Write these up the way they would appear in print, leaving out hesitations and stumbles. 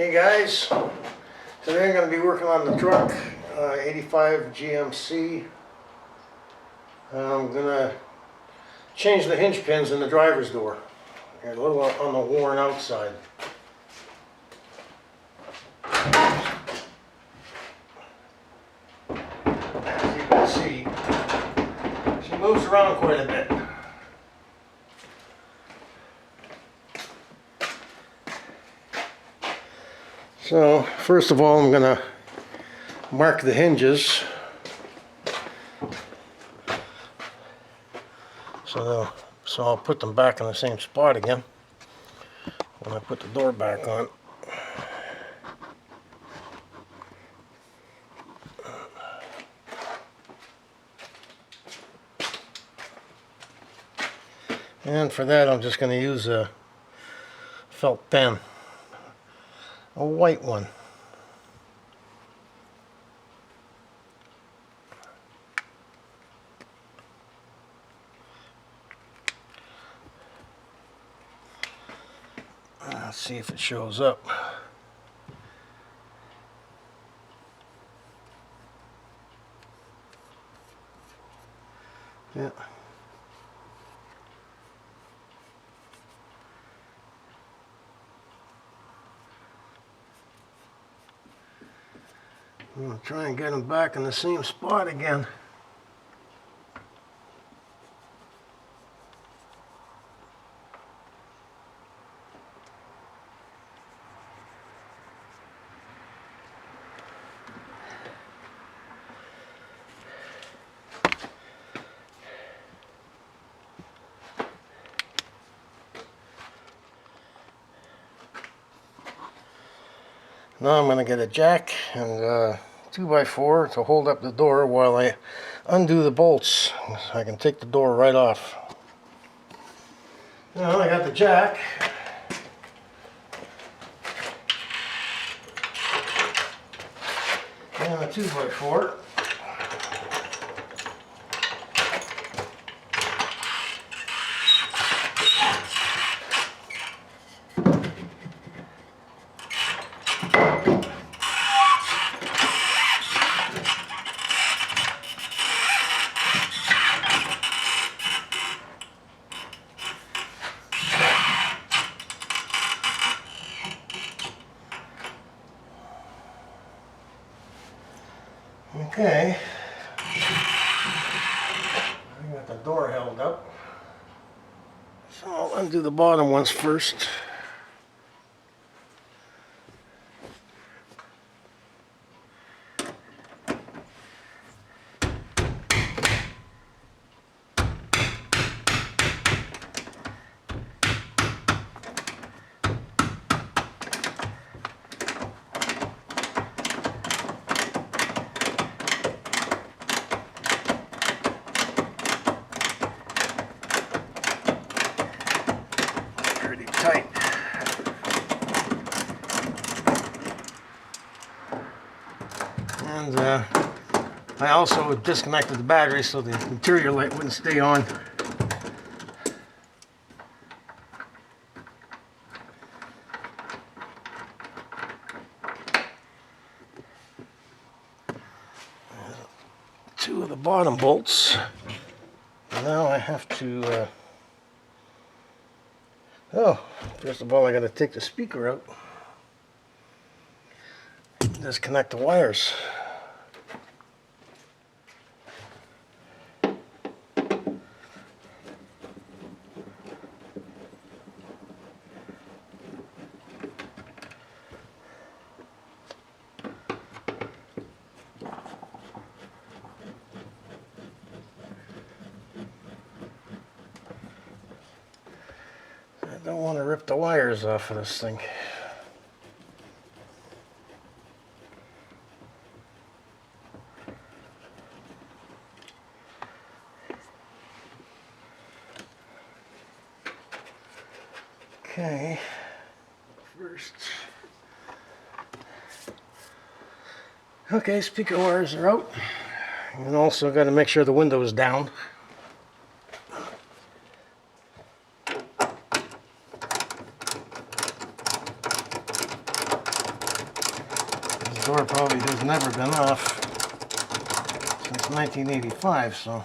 Hey guys, today I'm going to be working on the truck, 85 GMC. I'm going to change the hinge pins in the driver's door. They're a little on the worn outside. As you can see, she moves around quite a bit. So first of all, I'm going to mark the hinges so I'll put them back in the same spot again when I put the door back on. And for that, I'm just going to use a felt pen, a white one. Let's see if it shows up. Yeah. I'm going to try and get them back in the same spot again. Now I'm going to get a jack and 2x4 to hold up the door while I undo the bolts so I can take the door right off. Now I got the jack. And a 2x4. Okay, I got the door held up, so I'll undo the bottom ones first. Tight. And I also disconnected the battery so the interior light wouldn't stay on. Two of the bottom bolts. Now I have to first of all I got to take the speaker out. Disconnect the wires. I don't want to rip the wires off of this thing. Okay, first. Okay, speaker wires are out. And also got to make sure the window is down. The door probably has never been off since 1985, so.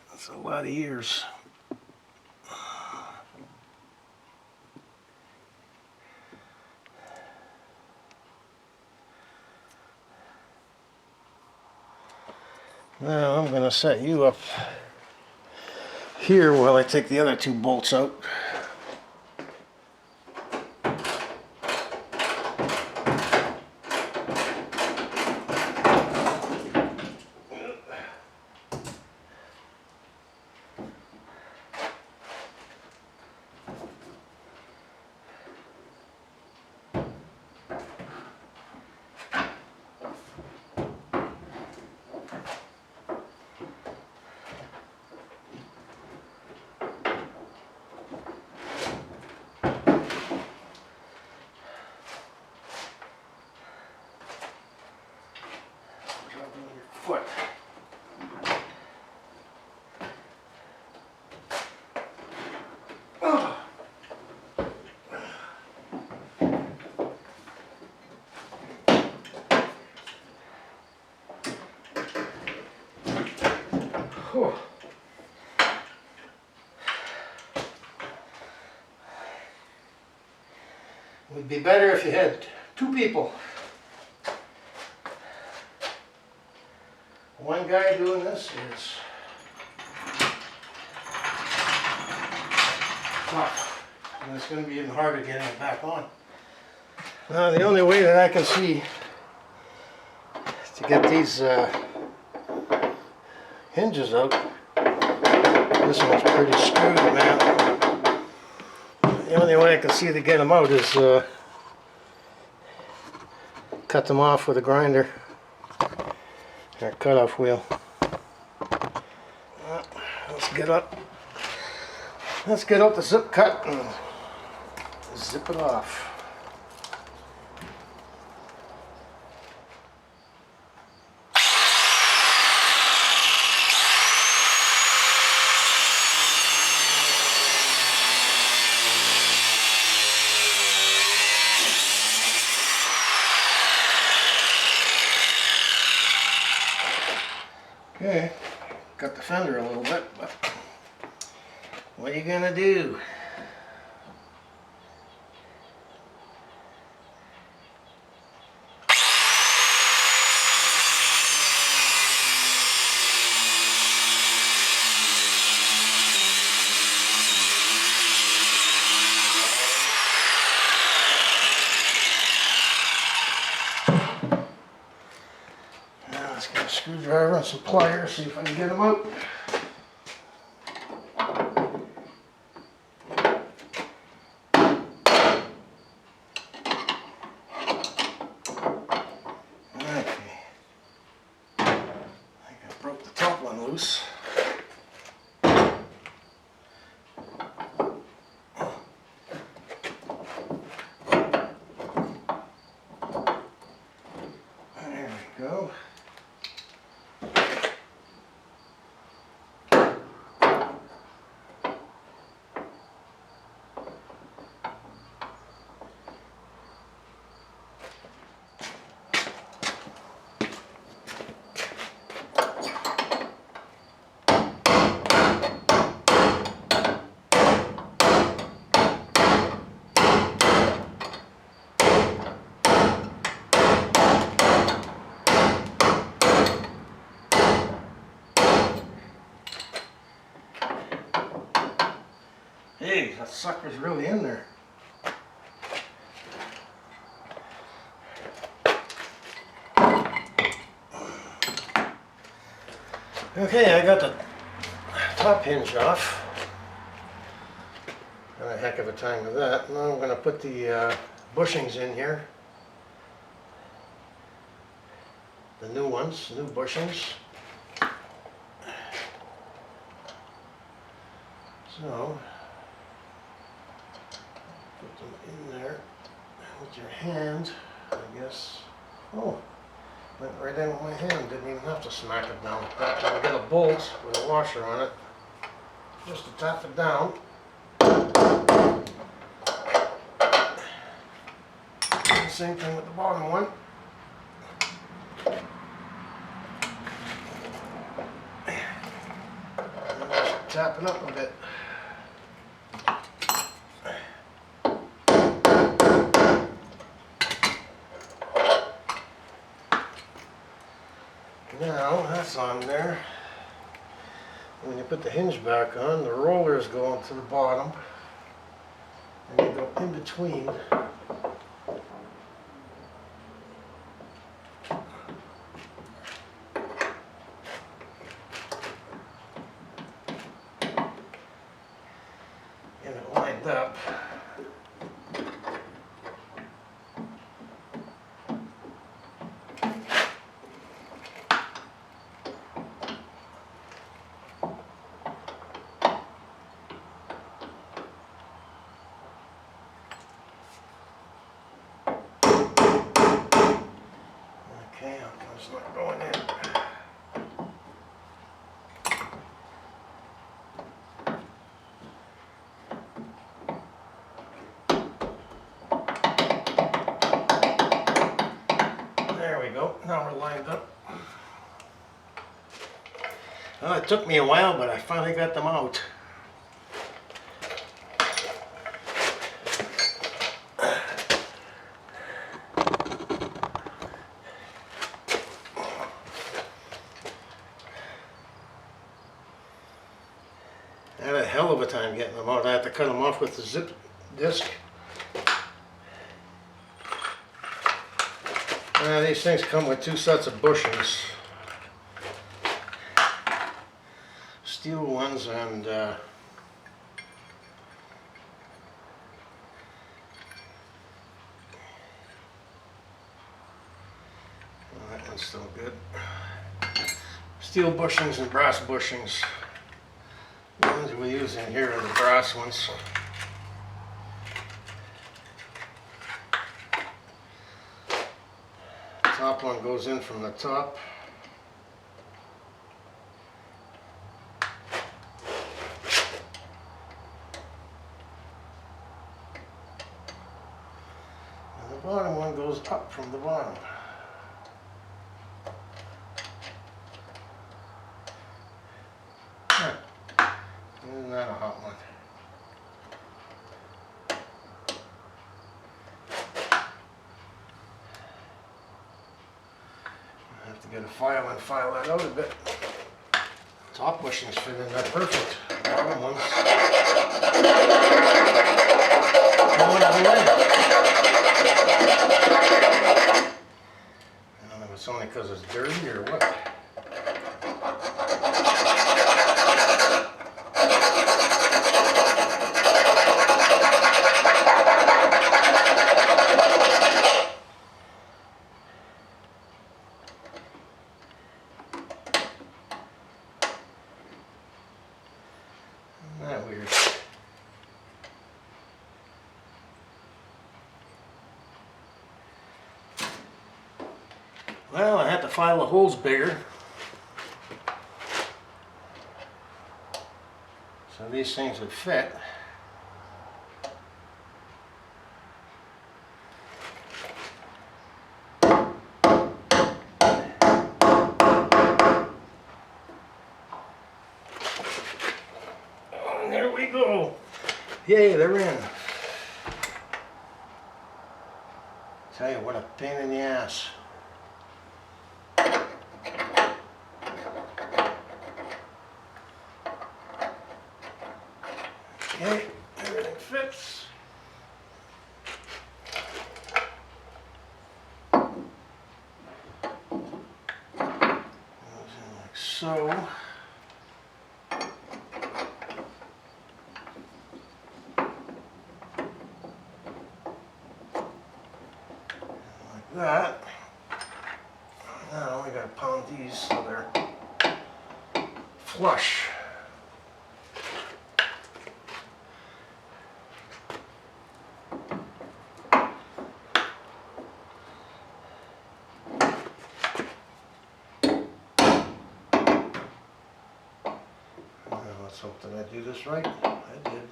That's a lot of years. Now I'm going to set you up here while I take the other two bolts out. Foot. Oh. Whew. It would be better if you had two people. One guy doing this is tough, and it's going to be even harder getting it back on. Now the only way that I can see to get these hinges out, this one's pretty screwed, man. The only way I can see to get them out is cut them off with a grinder. Or cutoff wheel. Let's get out the zip cut and zip it off. Okay, got the fender a little bit, but what are you gonna do? Let's get a screwdriver and some pliers, see if I can get them out. Okay. I think I broke the top one loose. There we go. Hey, that sucker's really in there. Okay, I got the top hinge off. Had a heck of a time with that. Now I'm going to put the bushings in here. The new ones, new bushings. So, put them in there with your hand, I guess. Oh, went right in with my hand, didn't even have to smack it down. I'll get a bolt with a washer on it, just to tap it down. Same thing with the bottom one. Just tap it up a bit. Now that's on there. When you put the hinge back on, the rollers go into the bottom and they go in between. And it lined up. Okay, it's not going in. There we go. Now we're lined up. Well, it took me a while, but I finally got them out. I had a hell of a time getting them out. I had to cut them off with the zip disc. These things come with 2 sets of bushings. Steel ones and that one's still good. Steel bushings and brass bushings. The ones we use in here are the brass ones. Top one goes in from the top. And the bottom one goes up from the bottom. Huh. Isn't that a hot one? I have to get a file and file that out a bit. Top bushings fit in there perfect. Bottom ones going away. I don't know if it's only because it's dirty or what. Isn't that weird? Well, I had to file the holes bigger. So these things would fit. And there we go. Yay, they're in. Tell you what a pain in the ass. Okay, everything fits. Goes in like so. Like that. Now we gotta pound these so they're flush. Let's hope that I do this right. I did.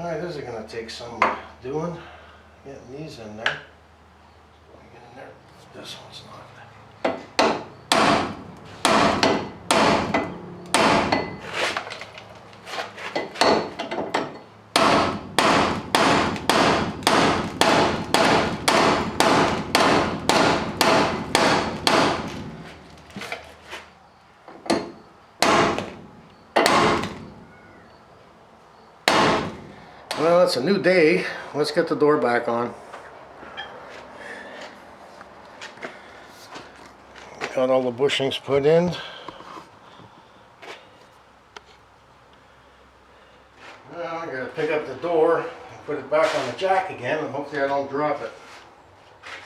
Alright, this is going to take some doing. Getting these in there. Get in there. This one's not. Well, it's a new day. Let's get the door back on. Got all the bushings put in. Now I gotta pick up the door and put it back on the jack again, and hopefully I don't drop it.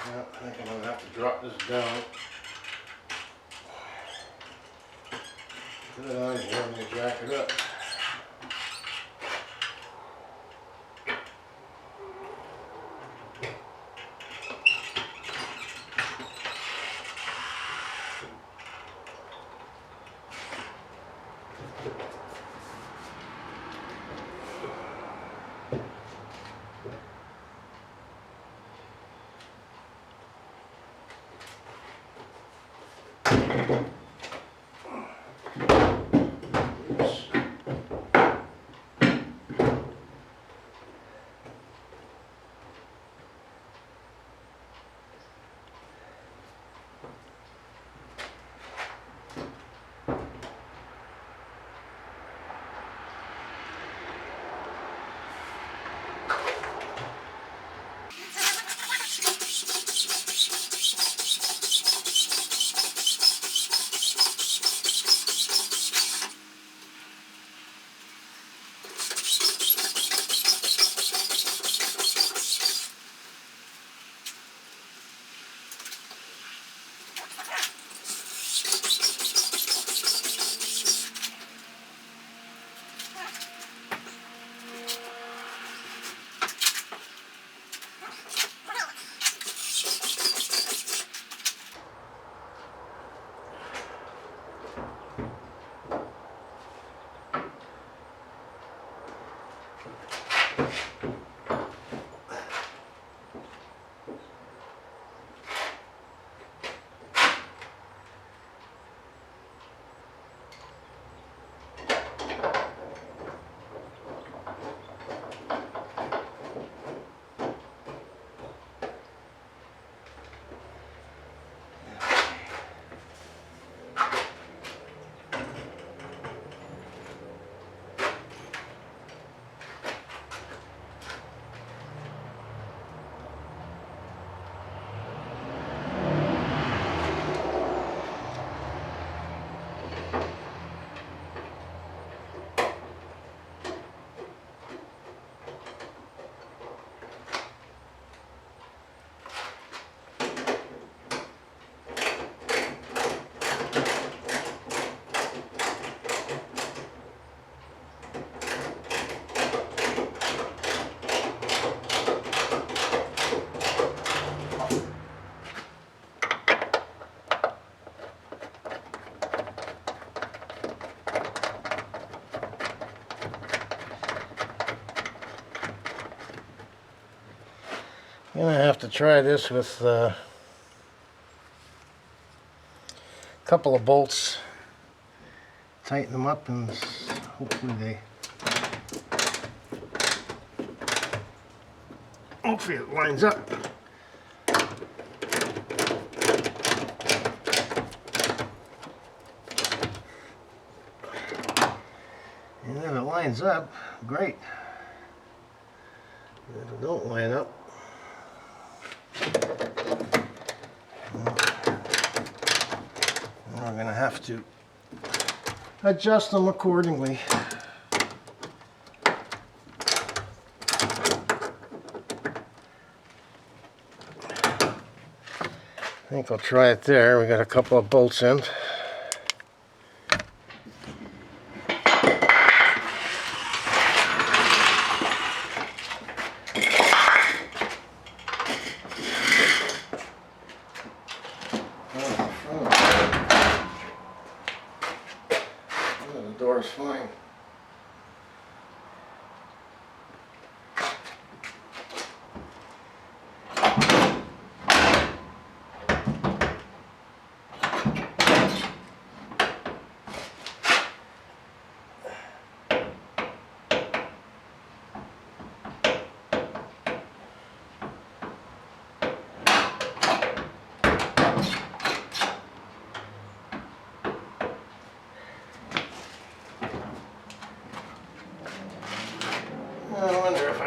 Yeah, I think I'm gonna have to drop this down. Put it on here and then jack it up. I'm gonna have to try this with a couple of bolts. Tighten them up and hopefully it lines up. And if it lines up, great. If it don't line up, we're going to have to adjust them accordingly. I think I'll try it there. We got a couple of bolts in. The door's fine.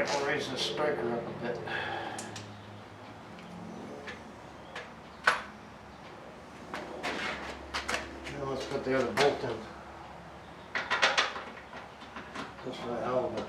I can raise this striker up a bit. Now let's put the other bolt in. Just for the hell of it.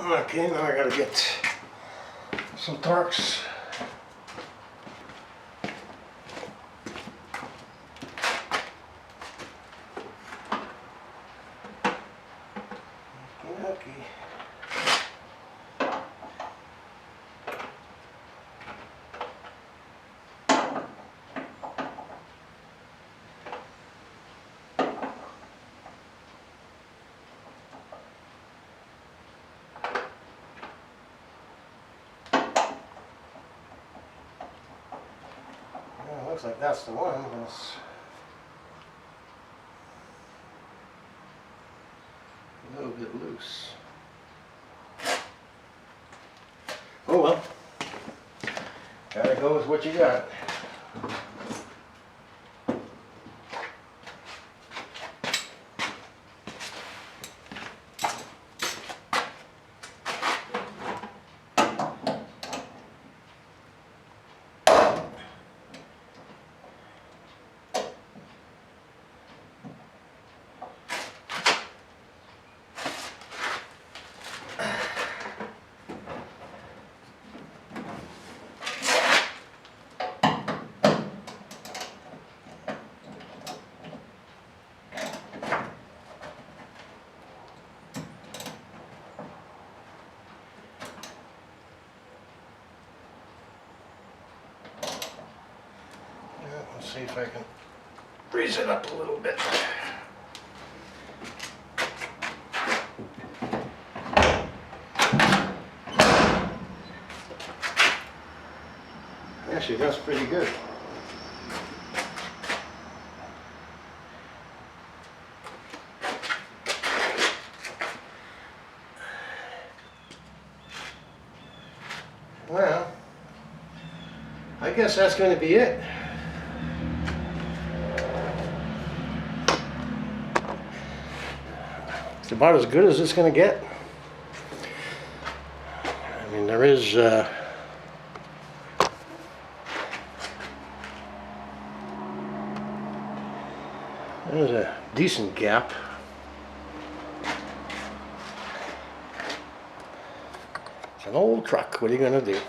Okay, now I gotta get some Torx. Okay. Looks like that's the one. That's a little bit loose. Oh well. Gotta go with what you got. Let's see if I can raise it up a little bit. Actually, that's pretty good. Well, I guess that's going to be it. It's about as good as it's going to get. I mean, there's a decent gap. It's an old truck. What are you going to do?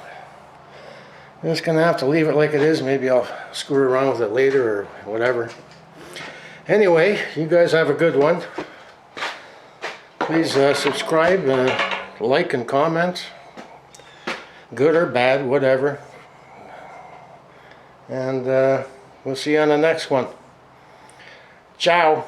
I'm just going to have to leave it like it is. Maybe I'll screw around with it later or whatever. Anyway, you guys have a good one. Please subscribe, like and comment, good or bad, whatever. And we'll see you on the next one. Ciao.